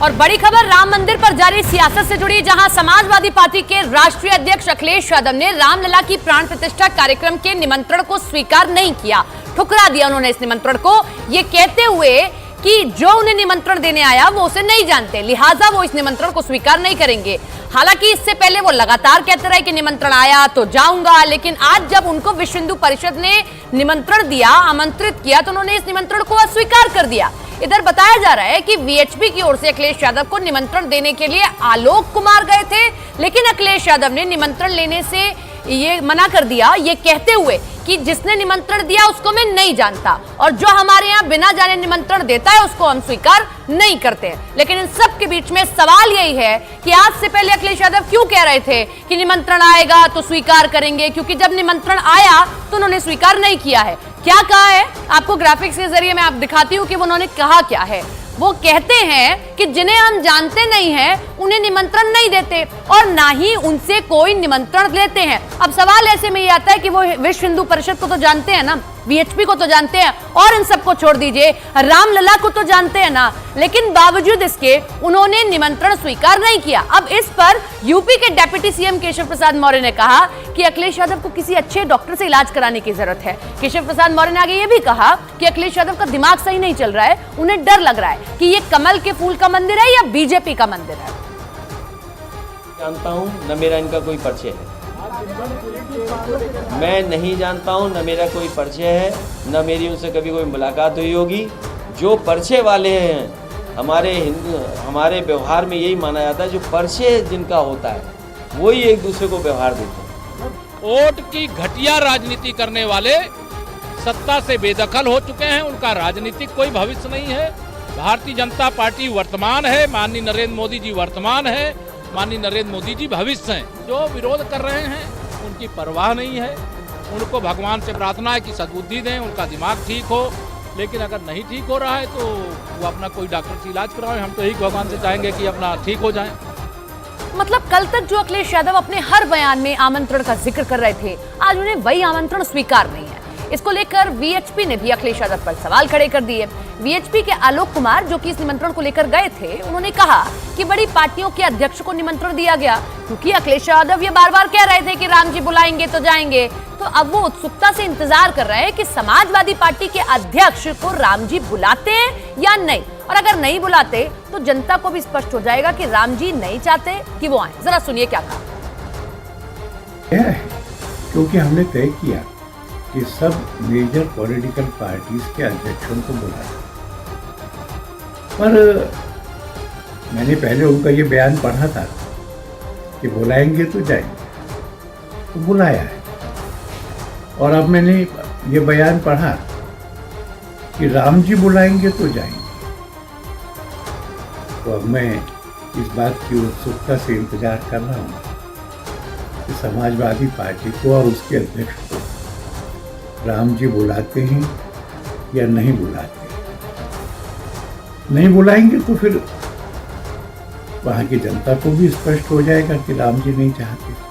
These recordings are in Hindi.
और बड़ी खबर राम मंदिर पर जारी सियासत से जुड़ी, जहां समाजवादी पार्टी के राष्ट्रीय अध्यक्ष अखिलेश यादव ने रामलला की प्राण प्रतिष्ठा कार्यक्रम के निमंत्रण को स्वीकार नहीं किया, ठुकरा दिया उन्होंने इस निमंत्रण को, ये कहते हुए कि जो उन्हें निमंत्रण देने आया वो उसे नहीं जानते, लिहाजा वो इस निमंत्रण को स्वीकार नहीं करेंगे। हालांकि इससे पहले वो लगातार कहते रहे कि निमंत्रण आया तो जाऊंगा, लेकिन आज जब उनको विश्व हिंदू परिषद ने निमंत्रण दिया, आमंत्रित किया, तो उन्होंने इस निमंत्रण को अस्वीकार कर दिया। इधर बताया जा रहा है कि वीएचपी की ओर से अखिलेश यादव को निमंत्रण देने के लिए आलोक कुमार गए थे, लेकिन अखिलेश यादव ने निमंत्रण लेने से ये मना कर दिया, ये कहते हुए कि जिसने निमंत्रण दिया उसको मैं नहीं जानता और जो हमारे यहाँ बिना जाने निमंत्रण देता है उसको हम स्वीकार नहीं करते हैं। लेकिन इन सब के बीच में सवाल यही है कि आज से पहले अखिलेश यादव क्यों कह रहे थे कि निमंत्रण आएगा तो स्वीकार करेंगे, क्योंकि जब निमंत्रण आया तो उन्होंने स्वीकार नहीं किया है। क्या कहा है आपको ग्राफिक्स के जरिए मैं आप दिखाती हूँ कि उन्होंने कहा क्या है। वो कहते हैं कि जिन्हें हम जानते नहीं हैं उन्हें निमंत्रण नहीं देते और ना ही उनसे कोई निमंत्रण लेते हैं। अब सवाल ऐसे में ये आता है कि वो विश्व हिंदू परिषद को तो जानते हैं ना, वीएचपी को तो जानते हैं और इन सबको छोड़ दीजिए रामलला को तो जानते हैं ना, लेकिन बावजूद इसके उन्होंने निमंत्रण स्वीकार नहीं किया। अब इस पर यूपी के डिप्टी सीएम केशव प्रसाद मौर्य ने कहा कि अखिलेश यादव को किसी अच्छे डॉक्टर से इलाज कराने की जरूरत है। केशव प्रसाद मौर्य ने आगे ये भी कहा कि अखिलेश यादव का दिमाग सही नहीं चल रहा है, उन्हें डर लग रहा है कि ये कमल के फूल का मंदिर है या बीजेपी का मंदिर है। जानता हूं न मेरा इनका कोई परिचय है, मैं नहीं जानता हूं न मेरा कोई परिचय है, न मेरी उनसे कभी कोई मुलाकात हुई होगी। जो परिचय वाले हैं हमारे व्यवहार में यही माना जाता है, जो परिचय जिनका होता है वही एक दूसरे को व्यवहार देते हैं। वोट की घटिया राजनीति करने वाले सत्ता से बेदखल हो चुके हैं, उनका राजनीतिक कोई भविष्य नहीं है। भारतीय जनता पार्टी वर्तमान है, माननीय नरेंद्र मोदी जी वर्तमान है, माननीय नरेंद्र मोदी जी भविष्य हैं। जो विरोध कर रहे हैं उनकी परवाह नहीं है, उनको भगवान से प्रार्थना है कि सद्बुद्धि दें, उनका दिमाग ठीक हो, लेकिन अगर नहीं ठीक हो रहा है तो वो अपना कोई डॉक्टर से इलाज कराएं। हम तो यही भगवान से चाहेंगे कि अपना ठीक हो जाएं। मतलब कल तक जो अखिलेश यादव अपने हर बयान में आमंत्रण का जिक्र कर रहे थे, आज उन्हें वही आमंत्रण स्वीकार नहीं है। इसको लेकर वीएचपी ने भी अखिलेश यादव पर सवाल खड़े कर दिए। वीएचपी के आलोक कुमार जो कि इस निमंत्रण को लेकर गए थे, उन्होंने कहा कि बड़ी पार्टियों के अध्यक्ष को निमंत्रण दिया गया, क्योंकि अखिलेश यादव ये बार-बार कह रहे थे कि राम जी बुलाएंगे तो जाएंगे। तो अब वो उत्सुकता से इंतजार कर रहे हैं कि समाजवादी पार्टी के अध्यक्ष को राम जी बुलाते हैं या नहीं, और अगर नहीं बुलाते तो जनता को भी स्पष्ट हो जाएगा कि राम जी नहीं चाहते कि वो आए। जरा सुनिए क्या कहा। क्योंकि हमने तय किया कि सब मेजर पॉलिटिकल पार्टीज के अध्यक्षों को बुलाया, पर मैंने पहले उनका ये बयान पढ़ा था कि बुलाएंगे तो जाएंगे, तो बुलाया है। और अब मैंने ये बयान पढ़ा कि राम जी बुलाएंगे तो जाएंगे, तो अब मैं इस बात की उत्सुकता से इंतजार कर रहा हूँ कि समाजवादी पार्टी को और उसके अध्यक्ष को राम जी बुलाते हैं या नहीं बुलाते। नहीं बुलाएंगे तो फिर वहां की जनता को भी स्पष्ट हो जाएगा कि राम जी नहीं चाहते।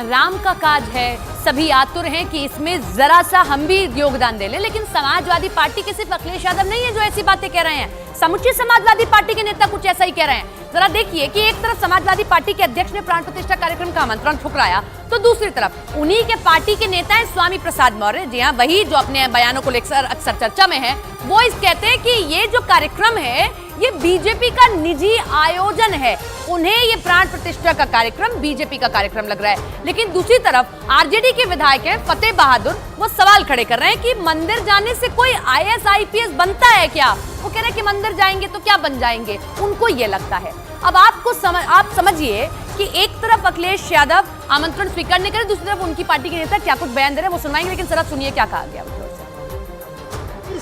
राम का काज है, सभी आतुर हैं कि इसमें जरा सा हम भी योगदान दे लें, लेकिन समाजवादी पार्टी के सिर्फ अखिलेश यादव नहीं है जो ऐसी बातें कह रहे हैं, समुचे समाजवादी पार्टी के नेता कुछ ऐसा ही कह रहे हैं। जरा देखिए कि एक तरफ समाजवादी पार्टी के अध्यक्ष ने प्राण प्रतिष्ठा कार्यक्रम का आमंत्रण ठुकराया, तो दूसरी तरफ उन्हीं के पार्टी के नेता हैं स्वामी प्रसाद मौर्य, जी हाँ वही जो अपने बयानों को लेकर अक्सर चर्चा में है। वो इस कहते हैं कि ये जो कार्यक्रम है ये बीजेपी का निजी आयोजन है, उन्हें ये प्राण प्रतिष्ठा का कार्यक्रम बीजेपी का कार्यक्रम लग रहा है। लेकिन दूसरी तरफ आरजेडी के विधायक हैं फतेह बहादुर, वो सवाल खड़े कर रहे हैं कि मंदिर जाने से कोई आईएएस आईपीएस बनता है क्या। वो कह रहे हैं कि मंदिर जाएंगे तो क्या बन जाएंगे, उनको ये लगता है। अब आप समझिए कि एक तरफ अखिलेश यादव आमंत्रण स्वीकार नहीं करे, दूसरी तरफ उनकी पार्टी के नेता क्या कुछ बयान दे रहे हैं, वो सुनाएंगे, लेकिन जरा सुनिए क्या कहा गया।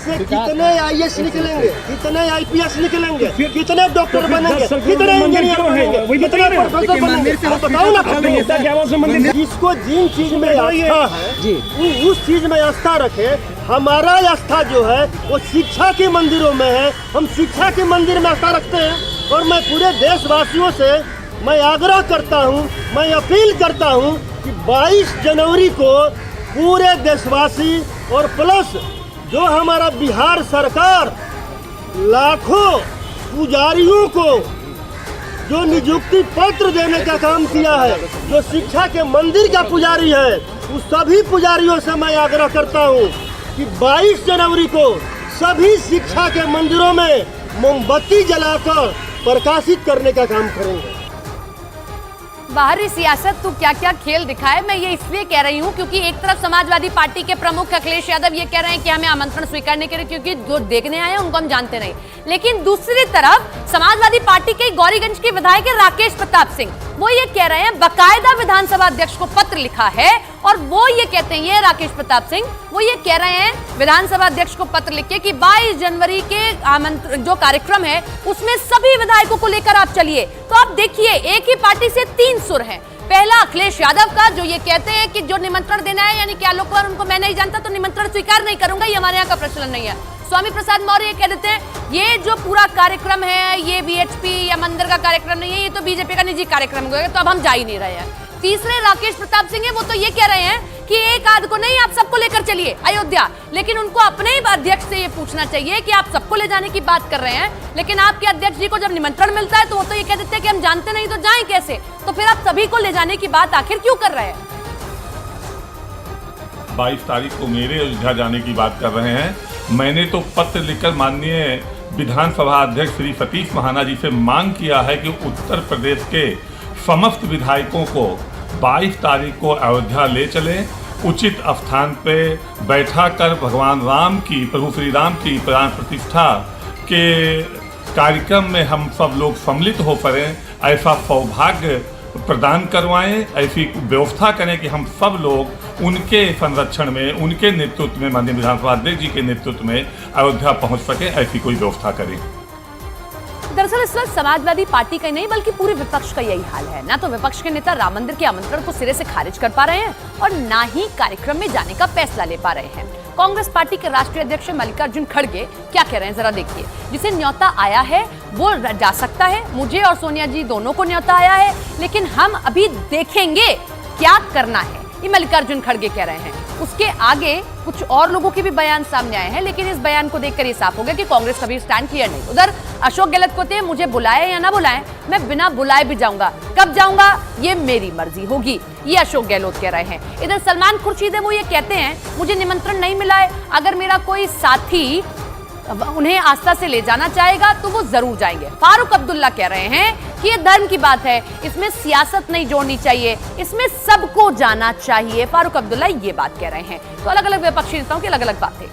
कितने आईएएस निकलेंगे, कितने आईपीएस निकलेंगे, कितने डॉक्टर बनेंगे, कितने इंजीनियर बनेंगे, कितने प्रोफेसर बनेंगे, बताओ ना। जिसको जिन चीज में आस्था है उस चीज में आस्था रखे। हमारा आस्था जो है वो शिक्षा के मंदिरों में है, हम शिक्षा के मंदिर में आस्था रखते हैं। और मैं पूरे देशवासियों से मैं आग्रह करता हूँ, मैं अपील करता हूँ कि 22 जनवरी को पूरे देशवासी और प्लस जो हमारा बिहार सरकार लाखों पुजारियों को जो नियुक्ति पत्र देने का काम किया है, जो शिक्षा के मंदिर का पुजारी है, उस सभी पुजारियों से मैं आग्रह करता हूँ कि 22 जनवरी को सभी शिक्षा के मंदिरों में मोमबत्ती जलाकर प्रकाशित करने का काम करेंगे। बाहरी सियासत तो क्या क्या खेल दिखाए, मैं ये इसलिए कह रही हूं क्योंकि एक तरफ समाजवादी पार्टी के प्रमुख अखिलेश यादव ये कह रहे हैं कि हमें आमंत्रण स्वीकारने के लिए, क्योंकि जो देखने आए हैं उनको हम जानते नहीं। लेकिन दूसरी तरफ समाजवादी पार्टी के गौरीगंज के विधायक राकेश प्रताप सिंह वो ये कह रहे हैं, बाकायदा विधानसभा अध्यक्ष को पत्र लिखा है और वो ये कहते हैं, ये राकेश प्रताप सिंह वो ये कह रहे हैं विधानसभा अध्यक्ष को पत्र लिख के कि 22 जनवरी के आमंत्रण जो कार्यक्रम है उसमें सभी विधायकों को लेकर आप चलिए। तो आप देखिए, एक ही पार्टी से 3 सुर हैं। पहला अखिलेश यादव का जो ये कहते हैं कि जो निमंत्रण देना है, यानी कि आलोक कुमार उनको मैं नहीं जानता तो निमंत्रण स्वीकार नहीं करूंगा, ये हमारे यहाँ का प्रचलन नहीं है। स्वामी प्रसाद मौर्य कह देते हैं ये जो पूरा कार्यक्रम है ये बीएचपी या मंदिर का कार्यक्रम नहीं है, ये तो बीजेपी का निजी कार्यक्रम होगा, तो अब हम जा ही नहीं रहे हैं। तीसरे राकेश प्रताप सिंह है, वो तो ये कह रहे हैं कि एक आध को नहीं, आप सबको लेकर चलिए अयोध्या। लेकिन उनको अपने ही अध्यक्ष से ये पूछना चाहिए कि आप सबको ले जाने की बात कर रहे हैं, लेकिन आपके अध्यक्ष जी को जब निमंत्रण मिलता है तो वो तो ये कह देते हैं कि हम जानते नहीं तो जाएं कैसे। तो फिर आप सभी को ले जाने की बात आखिर क्यों कर रहे हैं? 22 तारीख को मेरे अयोध्या जाने की बात कर रहे हैं। मैंने तो पत्र लिखकर माननीय विधानसभा अध्यक्ष श्री सतीश महाना जी से मांग किया है कि उत्तर प्रदेश के समस्त विधायकों को 22 तारीख को अयोध्या ले चलें, उचित स्थान पे बैठा कर भगवान राम की, प्रभु श्री राम की प्राण प्रतिष्ठा के कार्यक्रम में हम सब लोग सम्मिलित हो पड़ें, ऐसा सौभाग्य प्रदान करवाएं, ऐसी व्यवस्था करें कि हम सब लोग उनके संरक्षण में, उनके नेतृत्व में, माननीय विधानसभा अध्यक्ष जी के नेतृत्व में अयोध्या पहुंच सके, ऐसी कोई व्यवस्था करें। दरअसल इस वक्त समाजवादी पार्टी का नहीं बल्कि पूरे विपक्ष का यही हाल है। ना तो विपक्ष के नेता राम मंदिर के आमंत्रण को सिरे से खारिज कर पा रहे हैं और ना ही कार्यक्रम में जाने का फैसला ले पा रहे हैं। कांग्रेस पार्टी के राष्ट्रीय अध्यक्ष मल्लिकार्जुन खड़गे क्या कह रहे हैं जरा देखिए। जिसे न्योता आया है वो जा सकता है, मुझे और सोनिया जी दोनों को न्योता आया है, लेकिन हम अभी देखेंगे क्या करना है, ये मल्लिकार्जुन खड़गे कह रहे हैं। उसके आगे कुछ और लोगों के भी बयान सामने आए हैं, लेकिन इस बयान को देखकर ये साफ हो गया कि कांग्रेस कभी स्टैंड क्लियर नहीं। उधर अशोक गहलोत कहते हैं मुझे बुलाए या ना बुलाएं, मैं बिना बुलाए भी जाऊंगा, कब जाऊंगा ये मेरी मर्जी होगी, ये अशोक गहलोत कह रहे हैं। इधर सलमान खुर्शीद है, वो ये कहते हैं मुझे निमंत्रण नहीं मिला है, अगर मेरा कोई साथी उन्हें आस्था से ले जाना चाहेगा तो वो जरूर जाएंगे। फारूक अब्दुल्ला कह रहे हैं कि ये धर्म की बात है, इसमें सियासत नहीं जोड़नी चाहिए, इसमें सबको जाना चाहिए। फारूक अब्दुल्ला ये बात कह रहे हैं। तो अलग अलग विपक्षी नेताओं की अलग अलग बातें।